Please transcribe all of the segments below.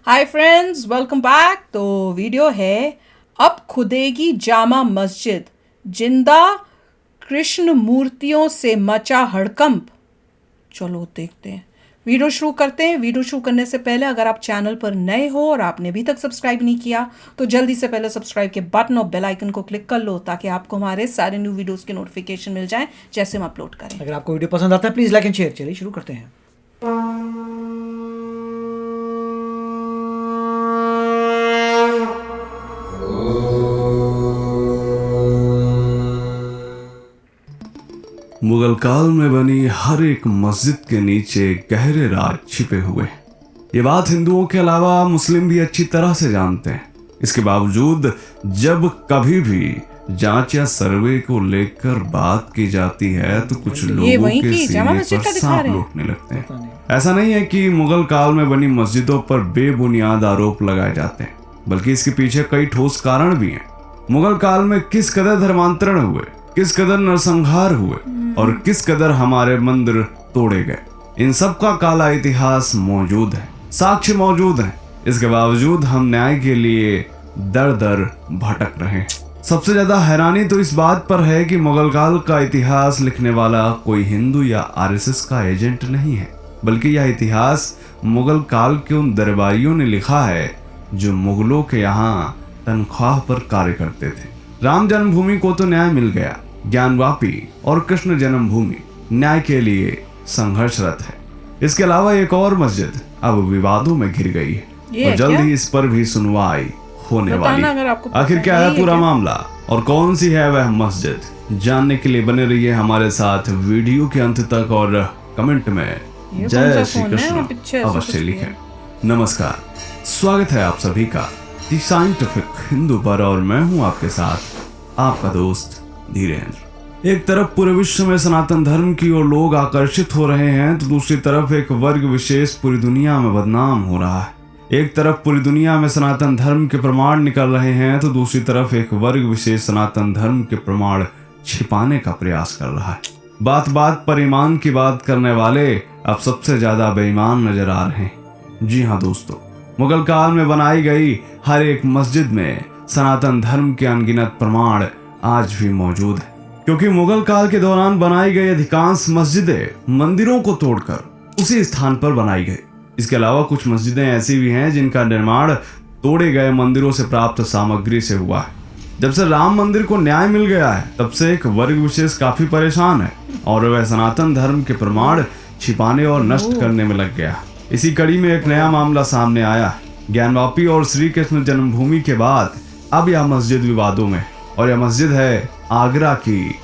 Hi friends, welcome back. तो video है अब खुदेगी जामा मस्जिद, जिंदा कृष्ण मूर्तियों से मचा हड़कंप। चलो देखते हैं, वीडियो शुरू करते हैं। वीडियो शुरू करने से पहले अगर आप चैनल पर नए हो और आपने अभी तक सब्सक्राइब नहीं किया तो जल्दी से पहले सब्सक्राइब के बटन और बेल आइकन को क्लिक कर लो ताकि आपको हमारे सारे न्यू वीडियोस के नोटिफिकेशन मिल जाएं जैसे हम अपलोड करें। अगर आपको वीडियो पसंद आता है प्लीज़ लाइक एंड शेयर। चलिए शुरू करते हैं। मुगल काल में बनी हर एक मस्जिद के नीचे गहरे राज छिपे हुए। ये बात हिंदुओं के अलावा मुस्लिम भी अच्छी तरह से जानते हैं। इसके बावजूद जब कभी भी जांच या सर्वे को लेकर बात की जाती है तो कुछ लोगों के सीने पर सांप लौटने लगते हैं। ऐसा नहीं है कि मुगल काल में बनी मस्जिदों पर बेबुनियाद आरोप लगाए जाते हैं, बल्कि इसके पीछे कई ठोस कारण भी हैं। मुगल काल में किस कदर धर्मांतरण हुए, किस कदर नरसंहार हुए और किस कदर हमारे मंदिर तोड़े गए, इन सब का काला इतिहास मौजूद है, साक्ष्य मौजूद हैं। इसके बावजूद हम न्याय के लिए दर दर भटक रहे हैं। सबसे ज्यादा हैरानी तो इस बात पर है कि मुगल काल का इतिहास लिखने वाला कोई हिंदू या आरएसएस का एजेंट नहीं है, बल्कि यह इतिहास मुगल काल के उन दरबारियों ने लिखा है जो मुगलों के यहाँ तनख्वाह पर कार्य करते थे। राम जन्मभूमि को तो न्याय मिल गया, ज्ञानवापी और कृष्ण जन्मभूमि न्याय के लिए संघर्षरत है। इसके अलावा एक और मस्जिद अब विवादों में घिर गई है और जल्द ही इस पर भी सुनवाई होने वाली है। आखिर क्या है पूरा मामला और कौन सी है वह मस्जिद, जानने के लिए बने रहिए हमारे साथ वीडियो के अंत तक और कमेंट में जय श्री कृष्ण अवश्य लिखें। नमस्कार, स्वागत है आप सभी का दी साइंटिफिक हिंदू पर और मैं हूं आपके साथ आपका दोस्त धीरेन्द्र। एक तरफ पूरे विश्व में सनातन धर्म की ओर लोग आकर्षित हो रहे हैं तो दूसरी तरफ एक वर्ग विशेष पूरी दुनिया में बदनाम हो रहा है। एक तरफ पूरी दुनिया में सनातन धर्म के प्रमाण निकल रहे हैं तो दूसरी तरफ एक वर्ग विशेष सनातन धर्म के प्रमाण छिपाने का प्रयास कर रहा है। बात बात पर ईमान की बात करने वाले अब सबसे ज्यादा बेईमान नजर आ रहे हैं। जी हाँ दोस्तों, मुगल काल में बनाई गई हर एक मस्जिद में सनातन धर्म के अनगिनत प्रमाण आज भी मौजूद है, क्योंकि मुगल काल के दौरान बनाई गई अधिकांश मस्जिदें मंदिरों को तोड़कर उसी स्थान पर बनाई गई। इसके अलावा कुछ मस्जिदें ऐसी भी हैं जिनका निर्माण तोड़े गए मंदिरों से प्राप्त सामग्री से हुआ है। जब से राम मंदिर को न्याय मिल गया है तब से एक वर्ग विशेष काफी परेशान है और वह सनातन धर्म के प्रमाण छिपाने और नष्ट करने में लग गया। इसी कड़ी में एक नया मामला सामने आया। ज्ञानवापी और श्री कृष्ण जन्मभूमि के बाद अब यह मस्जिद विवादों में, और यह मस्जिद है आगरा की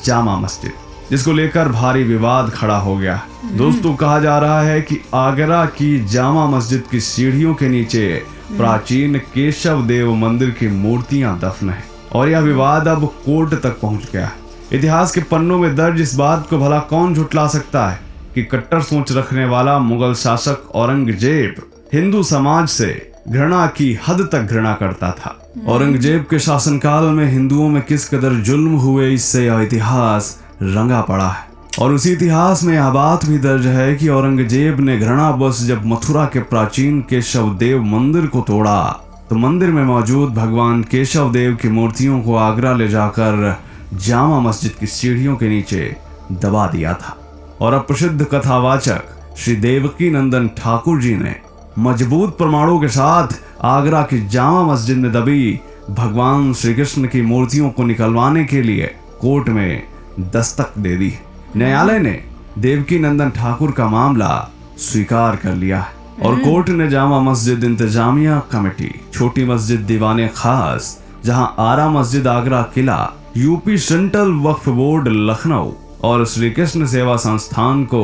जामा मस्जिद, जिसको लेकर भारी विवाद खड़ा हो गया। दोस्तों, कहा जा रहा है कि आगरा की जामा मस्जिद की सीढ़ियों के नीचे प्राचीन केशव देव मंदिर की मूर्तियां दफन है और यह विवाद अब कोर्ट तक पहुंच गया है। इतिहास के पन्नों में दर्ज इस बात को भला कौन झुटला सकता है कि कट्टर सोच रखने वाला मुगल शासक औरंगजेब हिंदू समाज से घृणा की हद तक घृणा करता था। औरंगजेब के शासनकाल में हिंदुओं में किस कदर जुल्म हुए, इससे यह इतिहास रंगा पड़ा है। और उसी इतिहास में यह बात भी दर्ज है कि औरंगजेब ने घृणावश जब मथुरा के प्राचीन केशव देव मंदिर को तोड़ा तो मंदिर में मौजूद भगवान केशव देव की मूर्तियों को आगरा ले जाकर जामा मस्जिद की सीढ़ियों के नीचे दबा दिया था। और अब प्रसिद्ध कथावाचक श्री देवकी नंदन ठाकुर जी ने मजबूत प्रमाणों के साथ आगरा की जामा मस्जिद में दबी भगवान श्री कृष्ण की मूर्तियों को निकलवाने के लिए कोर्ट में दस्तक दे दी। न्यायालय ने देवकी नंदन ठाकुर का मामला स्वीकार कर लिया और कोर्ट ने जामा मस्जिद इंतजामिया कमेटी, छोटी मस्जिद दीवाने खास, जहां आरा मस्जिद आगरा किला, यूपी सेंट्रल वक्फ बोर्ड लखनऊ और श्री कृष्ण सेवा संस्थान को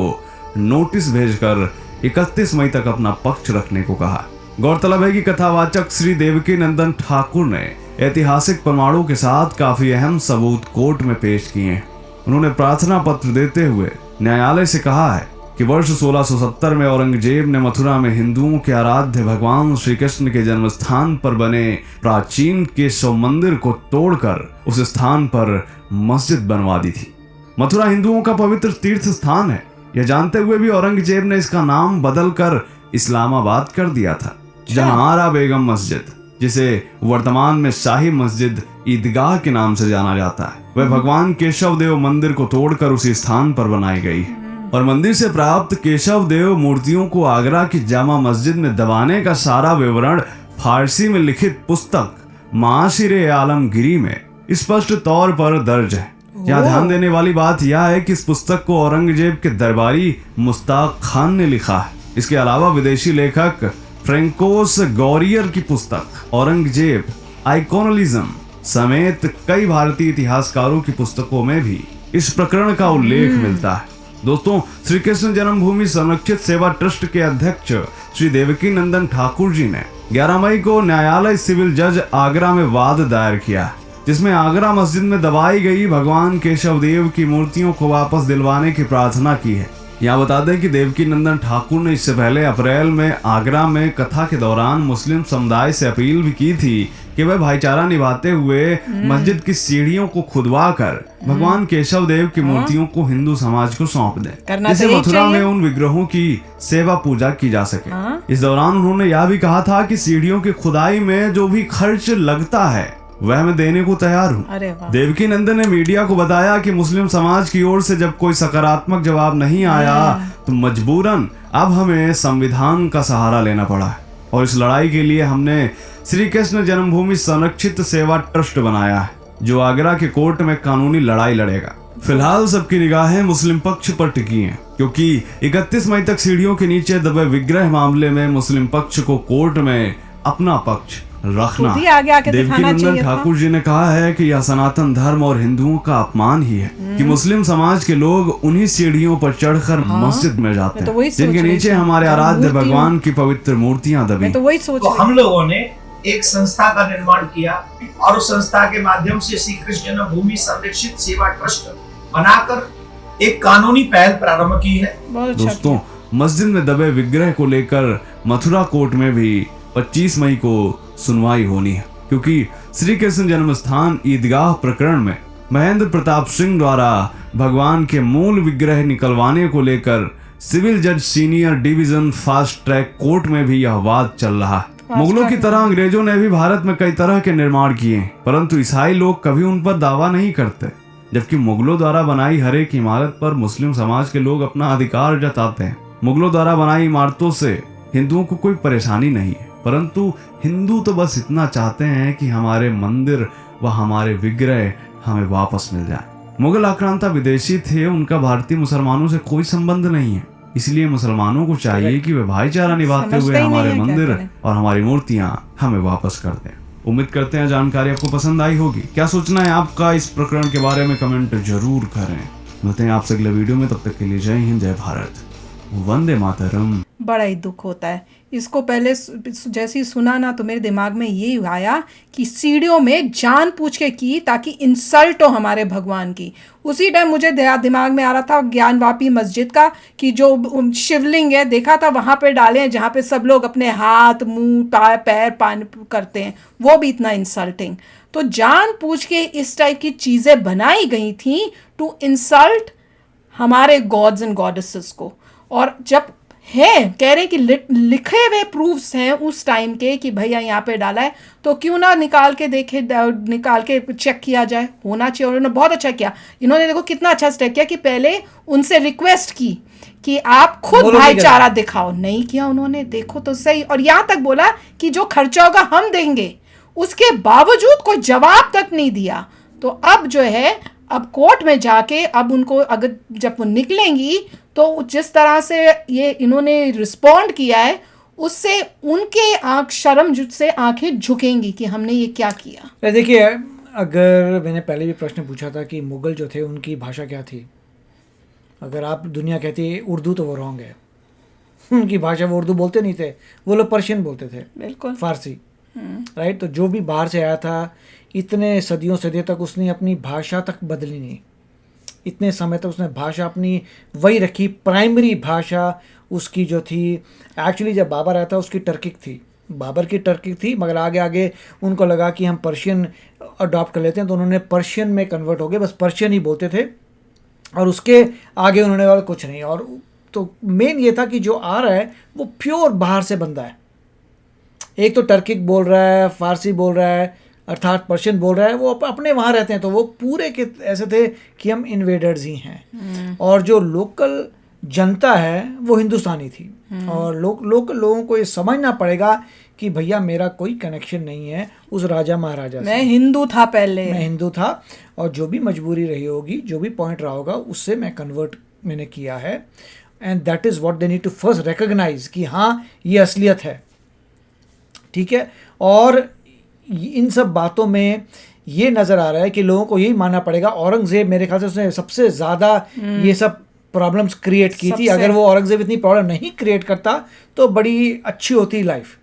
नोटिस भेजकर 31 मई तक अपना पक्ष रखने को कहा। गौरतलब है कि कथावाचक श्री देवकी नंदन ठाकुर ने ऐतिहासिक प्रमाणों के साथ काफी अहम सबूत कोर्ट में पेश किए हैं। उन्होंने प्रार्थना पत्र देते हुए न्यायालय से कहा है कि वर्ष 1670 में औरंगजेब ने मथुरा में हिंदुओं के आराध्य भगवान श्री कृष्ण के जन्म स्थान पर बने प्राचीन केशव मंदिर को तोड़कर उस स्थान पर मस्जिद बनवा दी थी। मथुरा हिंदुओं का पवित्र तीर्थ स्थान है। यह जानते हुए भी औरंगजेब ने इसका नाम बदलकर इस्लामाबाद कर दिया था। जहांआरा बेगम मस्जिद, जिसे वर्तमान में शाही मस्जिद ईदगाह के नाम से जाना जाता है, वह भगवान केशव देव मंदिर को तोड़कर उसी स्थान पर बनाई गई है। और मंदिर से प्राप्त केशव देव मूर्तियों को आगरा की जामा मस्जिद में दबाने का सारा विवरण फारसी में लिखित पुस्तक माशिरे आलमगिरी में स्पष्ट तौर पर दर्ज है। यहाँ ध्यान देने वाली बात यह है कि इस पुस्तक को औरंगजेब के दरबारी मुश्ताक खान ने लिखा है। इसके अलावा विदेशी लेखक फ्रेंकोस गौरियर की पुस्तक औरंगजेब आइकोनलिज्म समेत कई भारतीय इतिहासकारों की पुस्तकों में भी इस प्रकरण का उल्लेख मिलता है। दोस्तों, श्री कृष्ण जन्मभूमि संरक्षित सेवा ट्रस्ट के अध्यक्ष श्री देवकी नंदन ठाकुर जी ने 11 मई को न्यायालय सिविल जज आगरा में वाद दायर किया, जिसमें आगरा मस्जिद में दबाई गई भगवान केशव देव की मूर्तियों को वापस दिलवाने की प्रार्थना की है। यहाँ बता दें कि देवकी नंदन ठाकुर ने इससे पहले अप्रैल में आगरा में कथा के दौरान मुस्लिम समुदाय से अपील भी की थी कि वह भाईचारा निभाते हुए मस्जिद की सीढ़ियों को खुदवा कर भगवान केशव देव की मूर्तियों को हिंदू समाज को सौंप दें, जिससे मथुरा में उन विग्रहों की सेवा पूजा की जा सके। इस दौरान उन्होंने यह भी कहा था कि सीढ़ियों की खुदाई में जो भी खर्च लगता है वह मैं देने को तैयार हूँ। देवकी नंदन ने मीडिया को बताया कि मुस्लिम समाज की ओर से जब कोई सकारात्मक जवाब नहीं आया तो मजबूरन अब हमें संविधान का सहारा लेना पड़ा है, और इस लड़ाई के लिए हमने श्री कृष्ण जन्मभूमि संरक्षित सेवा ट्रस्ट बनाया है, जो आगरा के कोर्ट में कानूनी लड़ाई लड़ेगा। फिलहाल सबकी निगाहें मुस्लिम पक्ष पर टिकी हैं, क्योंकि 31 मई तक सीढ़ियों के नीचे दबे विग्रह मामले में मुस्लिम पक्ष को कोर्ट में अपना पक्ष रखना। देवकी नंदन ठाकुर जी ने कहा है कि यह सनातन धर्म और हिंदुओं का अपमान ही है कि मुस्लिम समाज के लोग उन्हीं सीढ़ियों पर चढ़कर मस्जिद में जाते हैं, जिनके नीचे हमारे आराध्य भगवान की पवित्र मूर्तियां दबी। तो हम लोगों ने एक संस्था का निर्माण किया और उस संस्था के माध्यम से श्री कृष्ण जन्मभूमि संरक्षित सेवा ट्रस्ट बनाकर एक कानूनी पहल प्रारंभ की है। दोस्तों, मस्जिद में दबे विग्रह को लेकर मथुरा कोर्ट में भी 25 मई को सुनवाई होनी है, क्योंकि श्री कृष्ण जन्म स्थान ईदगाह प्रकरण में महेंद्र प्रताप सिंह द्वारा भगवान के मूल विग्रह निकलवाने को लेकर सिविल जज senior division fast track court में भी यह वाद चल रहा है। मुगलों की तरह अंग्रेजों ने भी भारत में कई तरह के निर्माण किए, परंतु ईसाई लोग कभी उन पर दावा नहीं करते, जबकि मुगलों द्वारा बनाई हर एक इमारत पर मुस्लिम समाज के लोग अपना अधिकार जताते हैं। मुगलों द्वारा बनाई इमारतों से हिंदुओं को कोई परेशानी नहीं है, परंतु हिंदू तो बस इतना चाहते हैं कि हमारे मंदिर व हमारे विग्रह हमें वापस मिल जाए। मुगल आक्रांता विदेशी थे, उनका भारतीय मुसलमानों से कोई संबंध नहीं है, इसलिए मुसलमानों को चाहिए कि वे भाईचारा निभाते हुए हमारे मंदिर और हमारी मूर्तियां हमें वापस कर दें। उम्मीद करते हैं जानकारी आपको पसंद आई होगी। क्या सोचना है आपका इस प्रकरण के बारे में कमेंट जरूर करें। मिलते हैं आपसे अगले वीडियो में, तब तक के लिए जय हिंद, जय भारत, वंदे मातरम। बड़ा ही दुख होता है। इसको पहले जैसे ही सुना ना तो मेरे दिमाग में ये आया कि सीढ़ियों में जानबूझ के की ताकि इंसल्ट हो हमारे भगवान की। उसी टाइम मुझे दिमाग में आ रहा था ज्ञानवापी मस्जिद का कि जो शिवलिंग है देखा था वहाँ पे डाले हैं जहाँ पे सब लोग अपने हाथ मुंह पैर पान करते हैं, वो भी इतना इंसल्टिंग। तो जानबूझ के इस टाइप की चीज़ें बनाई गई थी टू इंसल्ट हमारे गॉड्स एंड गॉडेसेस को। और जब है कह रहे हैं कि लिखे हुए प्रूफ्स हैं उस टाइम के कि भैया यहाँ पे डाला है, तो क्यों ना निकाल के चेक किया जाए, होना चाहिए। और उन्होंने बहुत अच्छा किया, इन्होंने देखो कितना अच्छा स्टेप किया कि पहले उनसे रिक्वेस्ट की कि आप खुद भाईचारा दिखाओ, नहीं किया उन्होंने, देखो तो सही। और यहाँ तक बोला कि जो खर्चा होगा हम देंगे, उसके बावजूद कोई जवाब तक नहीं दिया। तो अब जो है अब कोर्ट में जाके अब उनको अगर जब वो निकलेंगी तो जिस तरह से ये इन्होंने रिस्पॉन्ड किया है उससे उनके शर्म से आंखें झुकेंगी कि हमने ये क्या किया। देखिए, अगर मैंने पहले भी प्रश्न पूछा था कि मुगल जो थे उनकी भाषा क्या थी, अगर आप दुनिया कहती है उर्दू तो वो रॉन्ग है। उनकी भाषा वो उर्दू बोलते नहीं थे, वो लोग पर्शियन बोलते थे, बिल्कुल फारसी, राइट। तो जो भी बाहर से आया था इतने सदियों तक उसने अपनी भाषा तक बदली नहीं, इतने समय तक उसने भाषा अपनी वही रखी। प्राइमरी भाषा उसकी जो थी, एक्चुअली जब बाबर आया था उसकी टर्किक थी, बाबर की टर्किक थी, मगर आगे आगे उनको लगा कि हम पर्शियन अडॉप्ट कर लेते हैं, तो उन्होंने पर्शियन में कन्वर्ट हो गए, बस पर्शियन ही बोलते थे और उसके आगे उन्होंने और कुछ नहीं। और तो मेन ये था कि जो आ रहा है वो प्योर बाहर से बंदा है, एक तो टर्किक बोल रहा है, फारसी बोल रहा है, अर्थात पर्शियन बोल रहा है, वो अपने वहाँ रहते हैं, तो वो पूरे के ऐसे थे कि हम इन्वेडर्स ही हैं। और जो लोकल जनता है वो हिंदुस्तानी थी। और लोकल लोगों को ये समझना पड़ेगा कि भैया मेरा कोई कनेक्शन नहीं है उस राजा महाराजा से, मैं हिंदू था पहले, मैं हिंदू था, और जो भी मजबूरी रही होगी, जो भी पॉइंट रहा होगा, उससे मैं कन्वर्ट मैंने किया है। And that is what they need to first recognise कि हाँ ये असलियत है, ठीक है। और इन सब बातों में ये नज़र आ रहा है कि लोगों को यही मानना पड़ेगा, औरंगज़ेब मेरे ख्याल से उसने सबसे ज़्यादा ये सब प्रॉब्लम्स क्रिएट की थी। अगर वो औरंगज़ेब इतनी प्रॉब्लम नहीं क्रिएट करता तो बड़ी अच्छी होती लाइफ।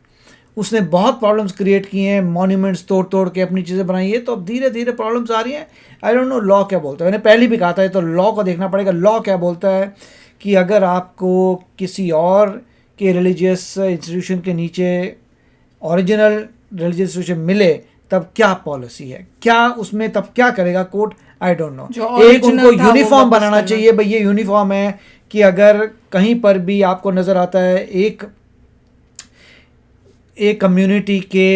उसने बहुत प्रॉब्लम्स क्रिएट किए हैं, मॉन्यूमेंट्स तोड़ के अपनी चीज़ें बनाई है, तो अब धीरे धीरे प्रॉब्लम्स आ रही हैं। आई डोंट नो लॉ क्या बोलता है, मैंने पहले भी कहा था, तो लॉ को देखना पड़ेगा। लॉ क्या बोलता है कि अगर आपको किसी और के रिलीजियस इंस्टीट्यूशन के नीचे ओरिजिनल रिलीजियस इंस्टीट्यूशन मिले तब क्या पॉलिसी है, क्या उसमें तब क्या करेगा कोर्ट, आई डोंट नो। एक उनको यूनिफॉर्म बनाना चाहिए, भाई ये यूनिफॉर्म है कि अगर कहीं पर भी आपको नज़र आता है एक कम्युनिटी के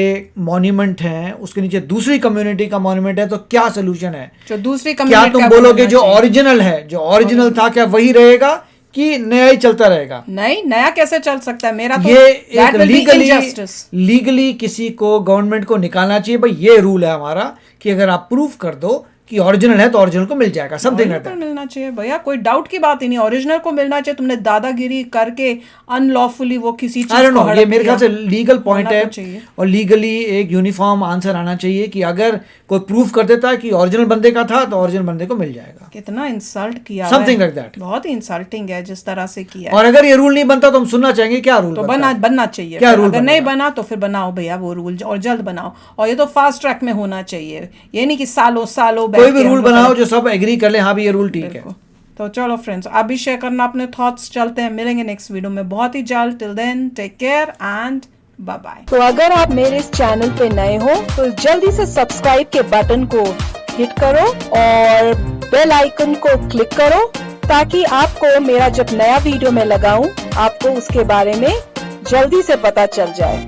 मॉन्यूमेंट हैं, उसके नीचे दूसरी कम्युनिटी का मॉन्यूमेंट है, तो क्या सोल्यूशन है? जो दूसरी क्या कम्युनिटी तुम बोलोगे जो ओरिजिनल है, जो ओरिजिनल था, क्या वही रहेगा कि नया ही चलता रहेगा? नहीं, नया कैसे चल सकता है? मेरा तो ये that एक will be injustice. लीगली किसी को, गवर्नमेंट को निकालना चाहिए, भाई ये रूल है हमारा कि अगर आप प्रूफ कर दो कि ओरिजिनल है तो ओरिजिनल को मिल जाएगा, समथिंग लाइक ओरिजिनल मिलना चाहिए भैया, कोई डाउट की बात ही नहीं, ओरिजिनल को मिलना चाहिए। तुमने दादागिरी करके अनलॉफुली वो किसी चीज आई डोंट को नो, हड़प ये मेरे ख्याल से लिया। लीगल पॉइंट होना है। तो चाहिए। और लीगली एक यूनिफॉर्म आंसर आना चाहिए कि अगर कोई प्रूफ कर देता है कि ओरिजिनल बंदे का था तो ओरिजिनल बंदे को मिल जाएगा, कितना इंसल्ट किया समथिंग है। Like that. बहुत ही इंसल्टिंग है जिस तरह से किया है। और अगर ये रूल नहीं बनता तो हम सुनना चाहेंगे क्या रूल तो बनता है? बनना चाहिए। क्या रूल अगर नहीं बनेगा? बना तो फिर बनाओ भैया वो रूल, और जल्द बनाओ। और ये तो फास्ट ट्रैक में होना चाहिए, ये नहीं कि सालों सालों बैठ कोई भी के हम रूल लोग बनाओ जो सब एग्री कर ले, हाँ भी ये रूल ठीक है। तो चलो फ्रेंड्स, आप भी शेयर करना अपने थॉट्स। चलते हैं, मिलेंगे नेक्स्ट वीडियो में बहुत ही जल्द। Till then take care and bye bye. तो अगर आप मेरे इस चैनल पे नए हो तो जल्दी से सब्सक्राइब के बटन को हिट करो और बेल आइकन को क्लिक करो, ताकि आपको मेरा जब नया वीडियो मैं लगाऊं आपको उसके बारे में जल्दी से पता चल जाए।